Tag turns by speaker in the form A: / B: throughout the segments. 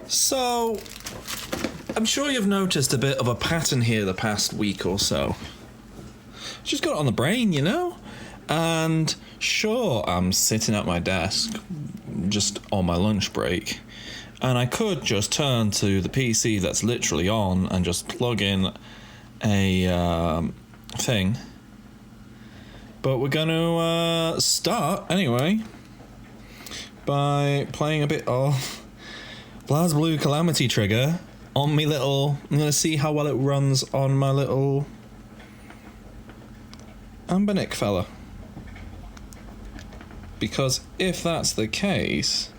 A: So, I'm sure you've noticed a bit of a pattern here the past week or so. Just got it on the brain, you know? And sure, I'm sitting at my desk, just on my lunch break, and I could just turn to the PC that's literally on and just plug in a thing. But we're going to start, anyway, by playing a bit of Blazblue Calamity Trigger on me little... I'm going to see how well it runs on my little ambernic fella. Because if that's the case,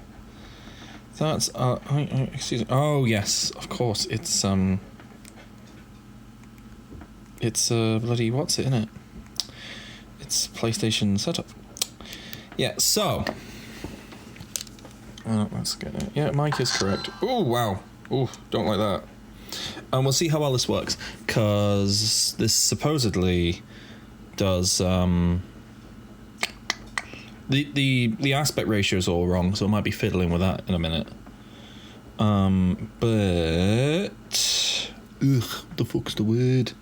A: that's... excuse me. Oh, yes, of course, it's bloody... what's it in it? It's PlayStation setup. Yeah, so... let's get it. Yeah, mic is correct. Oh, wow. Oh, don't like that. And we'll see how well this works, because this supposedly does... The aspect ratio is all wrong, so I might be fiddling with that in a minute. But... ugh, what the fuck's the word?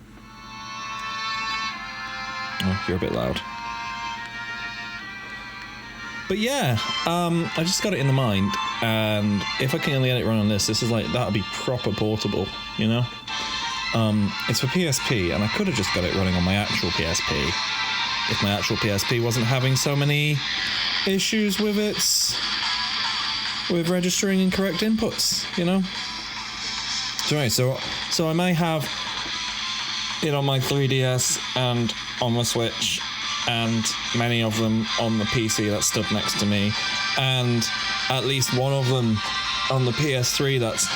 A: Oh, you're a bit loud. But yeah, I just got it in the mind, and if I can only get it run on this is like, that'll be proper portable, you know? It's for PSP, and I could have just got it running on my actual PSP, if my actual PSP wasn't having so many issues with with registering incorrect inputs, you know? So anyway, so I may have it on my 3DS and on my Switch, and many of them on the PC that stood next to me, and at least one of them on the PS3 that's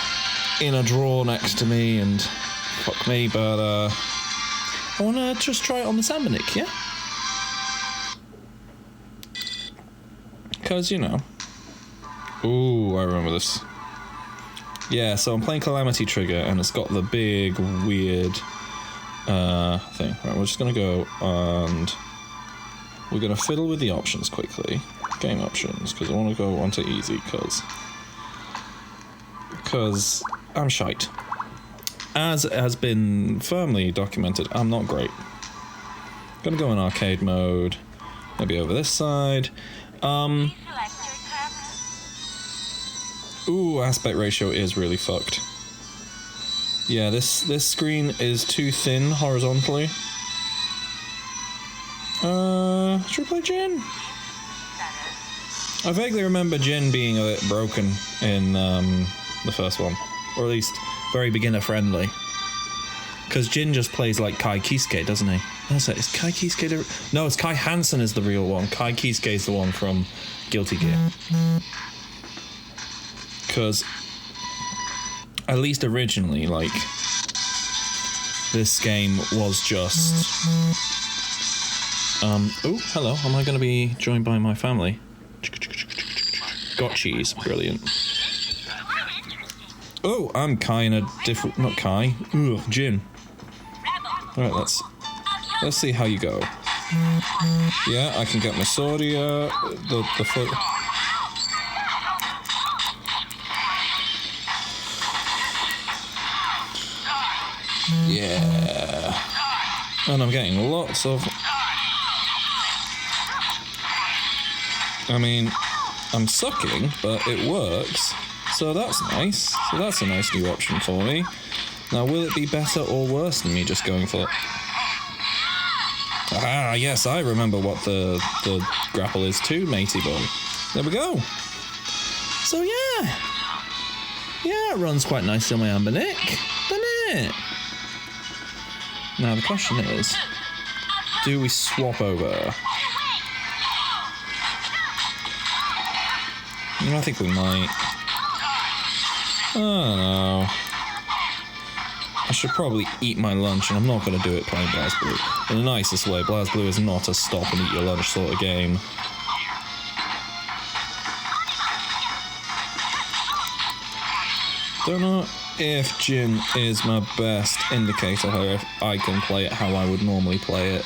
A: in a drawer next to me, and fuck me, but I want to just try it on the ambernic, yeah? Because, you know. Ooh, I remember this. Yeah, so I'm playing Calamity Trigger, and it's got the big, weird thing. Right, we're just going to go, and we're going to fiddle with the options quickly. Game options, because I want to go onto easy, because I'm shite. As has been firmly documented, I'm not great. Gonna go in arcade mode, maybe over this side. Ooh, aspect ratio is really fucked. Yeah, this screen is too thin horizontally. Should we play Jin? I vaguely remember Jin being a bit broken in the first one, or at least very beginner friendly. Because Jin just plays like Kai Kisuke, doesn't he? Is Kai Kisuke no, it's Kai Hansen is the real one. Kai Kisuke is the one from Guilty Gear. Because at least originally, like, this game was just... oh, hello. Am I going to be joined by my family? Got cheese. Brilliant. Oh, I'm Kai in a different... Not Kai. Ooh, Jin. Alright, let's see how you go. Yeah, I can get my sword here. The foot... Yeah. And I'm getting lots of... I mean, I'm sucking, but it works. So that's nice. So that's a nice new option for me. Now, will it be better or worse than me just going for it? Ah, yes, I remember what the grapple is too, matey boy. There we go. So, yeah. Yeah, it runs quite nicely on my ambernic, doesn't it? Now, the question is, do we swap over? I think we might. I don't know. I should probably eat my lunch, and I'm not going to do it playing Blazblue. In the nicest way, Blazblue is not a stop and eat your lunch sort of game. Don't know if Jin is my best indicator of if I can play it how I would normally play it.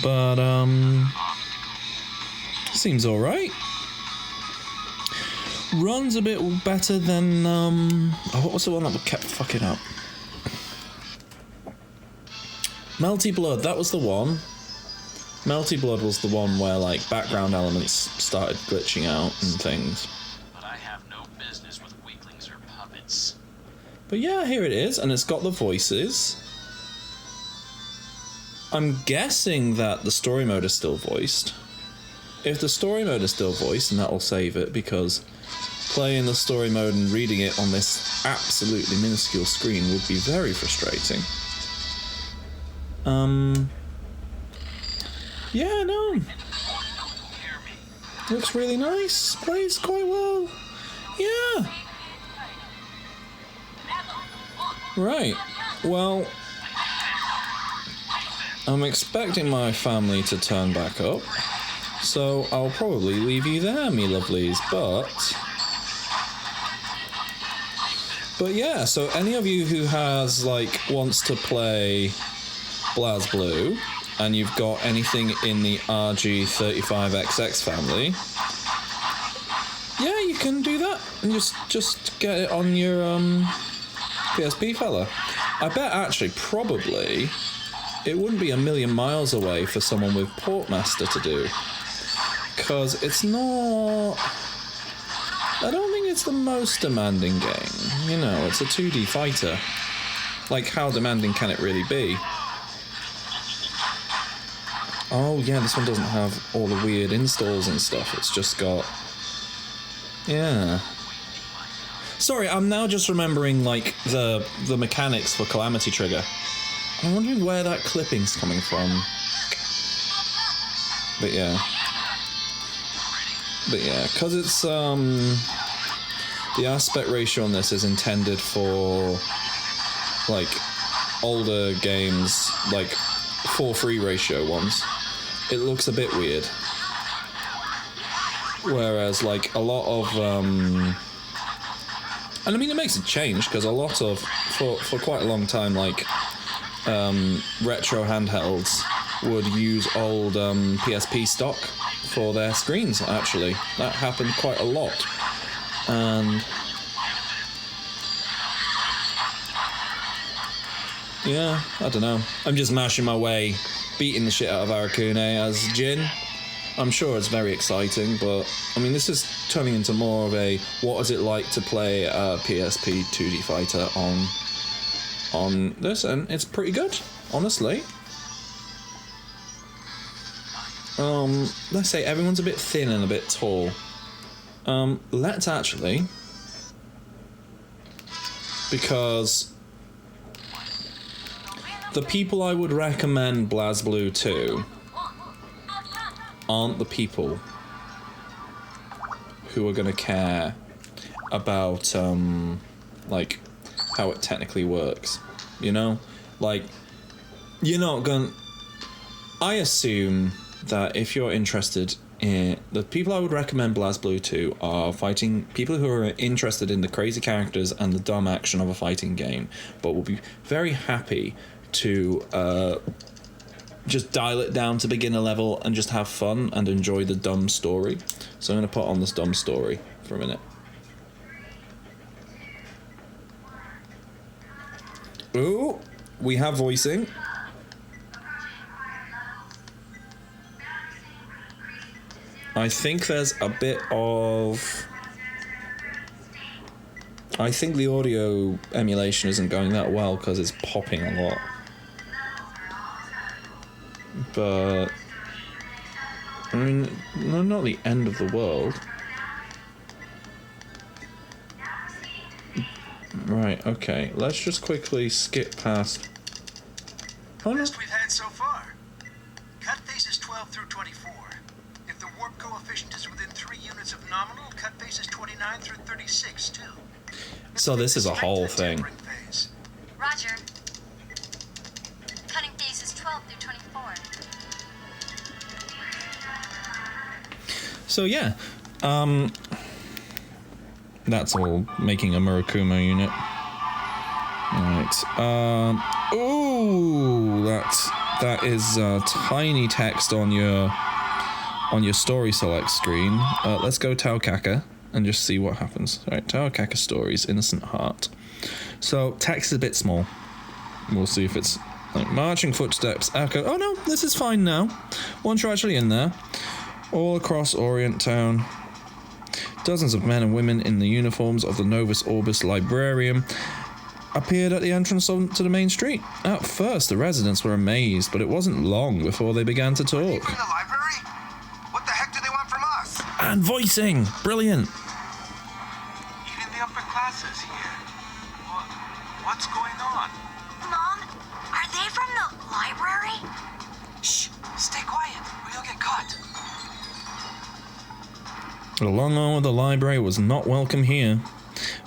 A: But, seems alright. runs a bit better than, what was the one that kept fucking up? Melty Blood, that was the one. Melty Blood was the one where, like, background elements started glitching out and things.
B: But I have no business with weaklings or puppets.
A: But yeah, here it is, and it's got the voices. I'm guessing that the story mode is still voiced. If the story mode is still voiced, then that'll save it, because playing the story mode and reading it on this absolutely minuscule screen would be very frustrating. Yeah, no. Looks really nice. Plays quite well. Yeah. Right. Well, I'm expecting my family to turn back up, so I'll probably leave you there, me lovelies, But yeah, so any of you who has, like, wants to play Blazblue, and you've got anything in the RG35XX family, yeah, you can do that, and just get it on your, PSP fella. I bet, actually, probably, it wouldn't be a million miles away for someone with Portmaster to do, because it's not... I don't think it's the most demanding game. You know, it's a 2D fighter. Like, how demanding can it really be? Oh, yeah, this one doesn't have all the weird installs and stuff. It's just got... Yeah. Sorry, I'm now just remembering, like, the mechanics for Calamity Trigger. I'm wondering where that clipping's coming from. But yeah, because it's, the aspect ratio on this is intended for, like, older games, like, 4:3 ratio ones. It looks a bit weird. Whereas, like, a lot of, and I mean, it makes a change, because a lot of, for quite a long time, like, retro handhelds would use old PSP stock for their screens, actually. That happened quite a lot. And yeah, I don't know. I'm just mashing my way, beating the shit out of Arakune as Jin. I'm sure it's very exciting, but I mean, this is turning into more of a what is it like to play a PSP 2D fighter on this, and it's pretty good, honestly. Let's say everyone's a bit thin and a bit tall. Let's actually, because the people I would recommend Blazblue to aren't the people who are going to care about, like, how it technically works, you know? Like, you're not going... I assume that if you're interested in... The people I would recommend Blazblue to are people who are interested in the crazy characters and the dumb action of a fighting game, but will be very happy to just dial it down to beginner level and just have fun and enjoy the dumb story. So I'm going to put on this dumb story for a minute. Ooh, we have voicing. I think there's a bit of... I think the audio emulation isn't going that well because it's popping a lot. But... I mean, not the end of the world. Right, okay. Let's just quickly skip past... Oh, no.
C: Best we've had so far. Cut faces 12 through 24. If the warp coefficient is within 3 units of nominal, cut faces 29 through 36 too.
A: So this is a whole thing.
D: Roger. Cutting phases 12 through 24.
A: So yeah, that's all making a Murakuma unit. Right. Ooh, that is tiny text on your story select screen. Let's go Taokaka. and just see what happens. All right, Tao Kaka Stories, Innocent Heart. So, text is a bit small. We'll see if it's like marching footsteps, echo. Oh no, this is fine now. Once you're actually in there, all across Orient Town, dozens of men and women in the uniforms of the Novus Orbis Librarium appeared at the entrance to the main street. At first, the residents were amazed, but it wasn't long before they began to talk.
E: In the library? What the heck do they want from us?
A: And voicing! Brilliant!
E: Even the upper classes here. What's going on?
D: Mom, are they from the library?
E: Shh! Stay quiet, or you'll get caught.
A: The long arm of the library was not welcome here,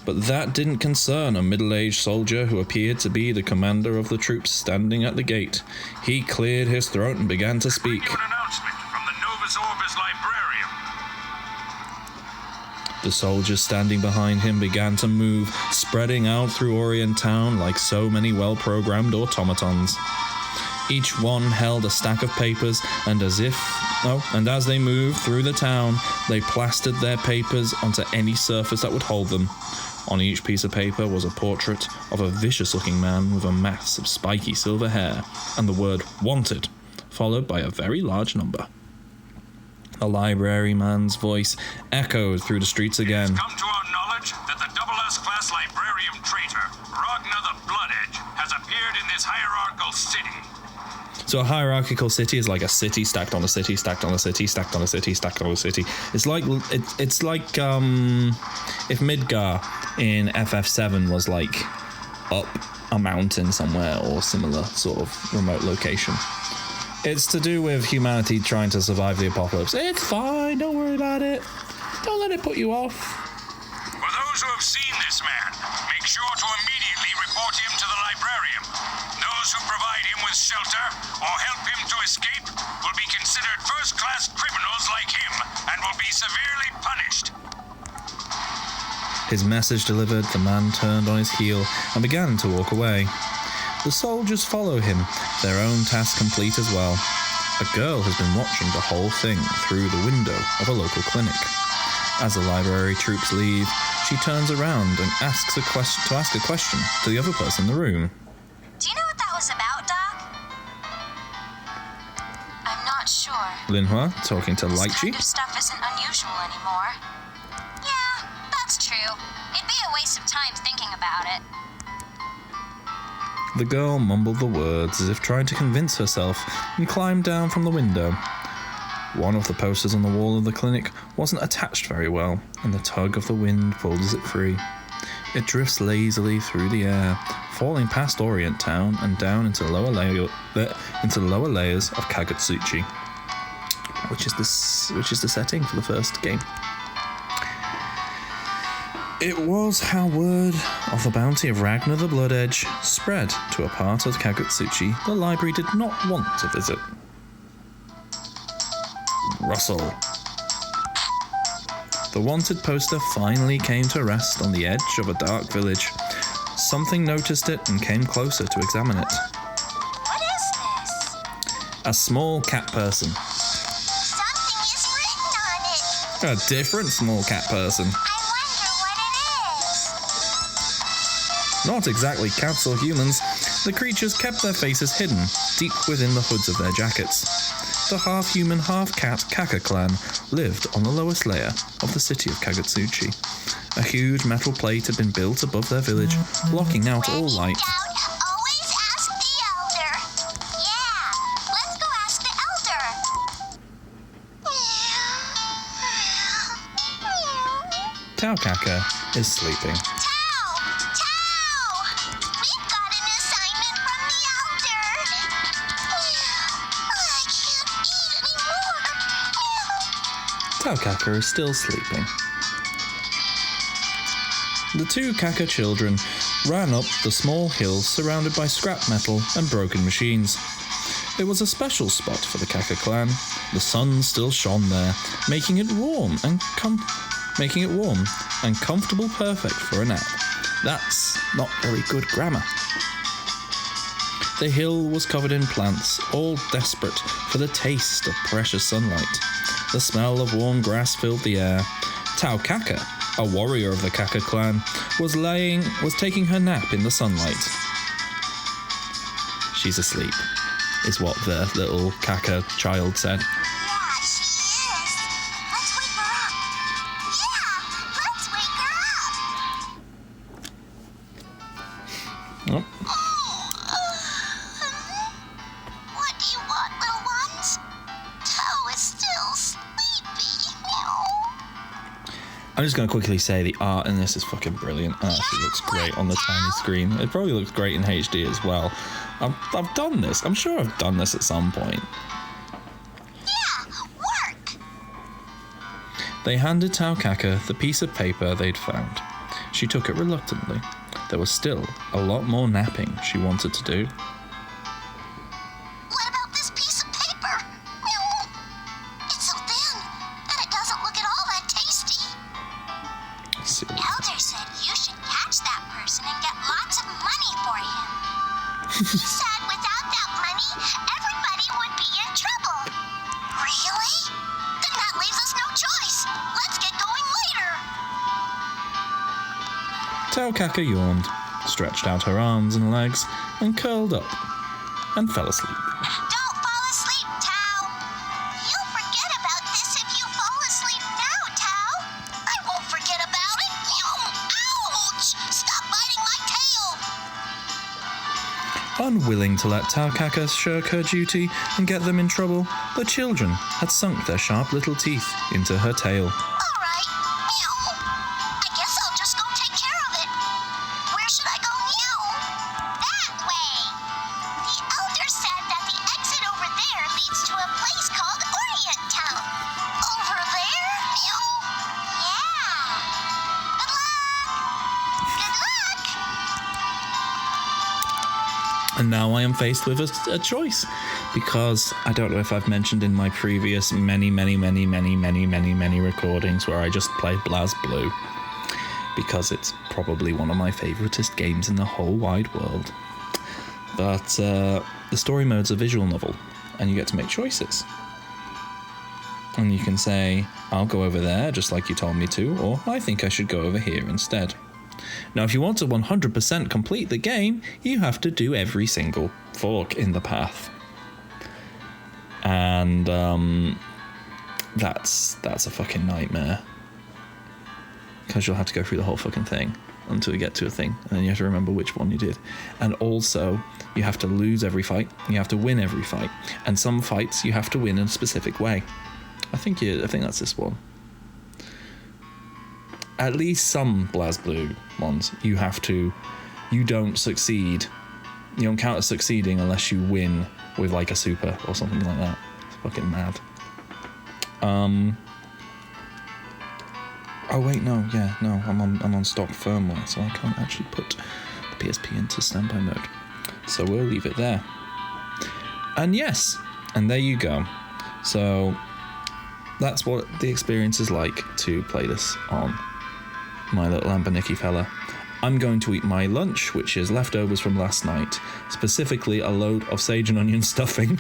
A: but that didn't concern a middle-aged soldier who appeared to be the commander of the troops standing at the gate. He cleared his throat and began to speak.
E: An announcement from the Novus Orbis Librarium.
A: The soldiers standing behind him began to move, spreading out through Orient Town like so many well-programmed automatons. Each one held a stack of papers, and as they moved through the town, they plastered their papers onto any surface that would hold them. On each piece of paper was a portrait of a vicious-looking man with a mass of spiky silver hair, and the word "wanted," followed by a very large number. The library man's voice echoed through the streets again.
E: It's come to our knowledge that the double S-class librarium traitor, Ragnar the Blood Edge, has appeared in this hierarchical city.
A: So a hierarchical city is like a city stacked on a city, stacked on a city, stacked on a city, stacked on a city. It's like if Midgar in FF7 was like up a mountain somewhere or similar sort of remote location. It's to do with humanity trying to survive the apocalypse. It's fine, don't worry about it. Don't let it put you off.
E: For those who have seen this man, make sure to immediately report him to the librarium. Those who provide him with shelter or help him to escape will be considered first-class criminals like him and will be severely punished.
A: His message delivered, the man turned on his heel and began to walk away. The soldiers follow him, their own task complete as well. A girl has been watching the whole thing through the window of a local clinic. As the library troops leave, she turns around and asks a question to the other person in the room.
D: Do you know what that was about, Doc? I'm not sure.
A: Linhua, talking to
D: This
A: Lychee.
D: kind of stuff isn't unusual anymore. Yeah, that's true. It'd be a waste of time thinking about it.
A: The girl mumbled the words as if trying to convince herself and climbed down from the window. One of the posters on the wall of the clinic wasn't attached very well, and the tug of the wind pulls it free. It drifts lazily through the air, falling past Orient Town and down into the lower layers of Kagutsuchi, which is the setting for the first game. It was how word of the bounty of Ragnar the Blood Edge spread to a part of Kagutsuchi the library did not want to visit. Rustle. The wanted poster finally came to rest on the edge of a dark village. Something noticed it and came closer to examine it.
D: What is this?
A: A small cat person.
D: Something is written on it.
A: A different small cat person.
D: I wonder what it is.
A: Not exactly cats or humans, the creatures kept their faces hidden, deep within the hoods of their jackets. The half-human, half-cat Kaka clan lived on the lowest layer of the city of Kagutsuchi. A huge metal plate had been built above their village, blocking out all light.
D: Always ask the elder. Yeah, let's go ask the elder.
A: Tao Kaka is sleeping.
D: Tao! We've got an assignment from the elder. I can't eat anymore.
A: Tao Kaka is still sleeping. The two Kaka children ran up the small hill surrounded by scrap metal and broken machines. It was a special spot for the Kaka clan. The sun still shone there, making it warm and comfortable, perfect for a nap. That's not very good grammar. The hill was covered in plants, all desperate for the taste of precious sunlight. The smell of warm grass filled the air. Tao Kaka a warrior of the Kaka clan, was taking her nap in the sunlight. She's asleep, is what the little Kaka child said.
D: Yeah, she is. Let's wake her up. Yeah, let's wake her up.
A: Oh,
D: What do you want, little ones? Toe is still sleepy.
A: I'm just going to quickly say the art in this is fucking brilliant. It actually looks great on the tiny screen. It probably looks great in HD as well. I've done this. I'm sure I've done this at some point.
D: Yeah, work.
A: They handed Tao Kaka the piece of paper they'd found. She took it reluctantly. There was still a lot more napping she wanted to do.
D: What about this piece of paper? It's so thin, and it doesn't look at all that tasty.
A: Let's see what
D: Elder said you should catch that person and get lots of money for him. He said without that money, everybody would be in trouble. Really? Then that leaves us no choice. Let's get going later.
A: Tao Kaka yawned, stretched out her arms and legs, and curled up, and fell asleep.
D: Don't fall asleep, Tao. You'll forget about this if you fall asleep now, Tao. I won't forget about it. Ouch! Stop biting my tail.
A: Unwilling to let Tao Kaka shirk her duty and get them in trouble, the children had sunk their sharp little teeth into her tail.
D: All right. I guess I'll just go take care of it. Where should I go? That way. The elder said that the exit over there leads to a place called Orient Town. Over there? Yeah. Good luck. Good luck.
A: And now I am faced with a choice, because I don't know if I've mentioned in my previous many recordings where I just play Blazblue, because it's probably one of my favoritist games in the whole wide world. But the story mode's a visual novel, and you get to make choices. And you can say, I'll go over there just like you told me to, or I think I should go over here instead. Now, if you want to 100% complete the game, you have to do every single fork in the path. And that's a fucking nightmare. Because you'll have to go through the whole fucking thing until you get to a thing, and then you have to remember which one you did. And also, you have to lose every fight, you have to win every fight. And some fights you have to win in a specific way. I think that's this one. At least some Blazblue ones, you don't succeed. You don't count as succeeding unless you win with like a super or something like that. It's fucking mad. Oh wait, no, I'm on stock firmware, so I can't actually put the PSP into standby mode. So we'll leave it there. And yes, and there you go. So that's what the experience is like to play this on my little ambernicky fella. I'm going to eat my lunch, which is leftovers from last night, specifically a load of sage and onion stuffing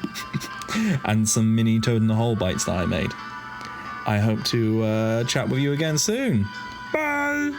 A: and some mini toad in the hole bites that I made. I hope to chat with you again soon. Bye!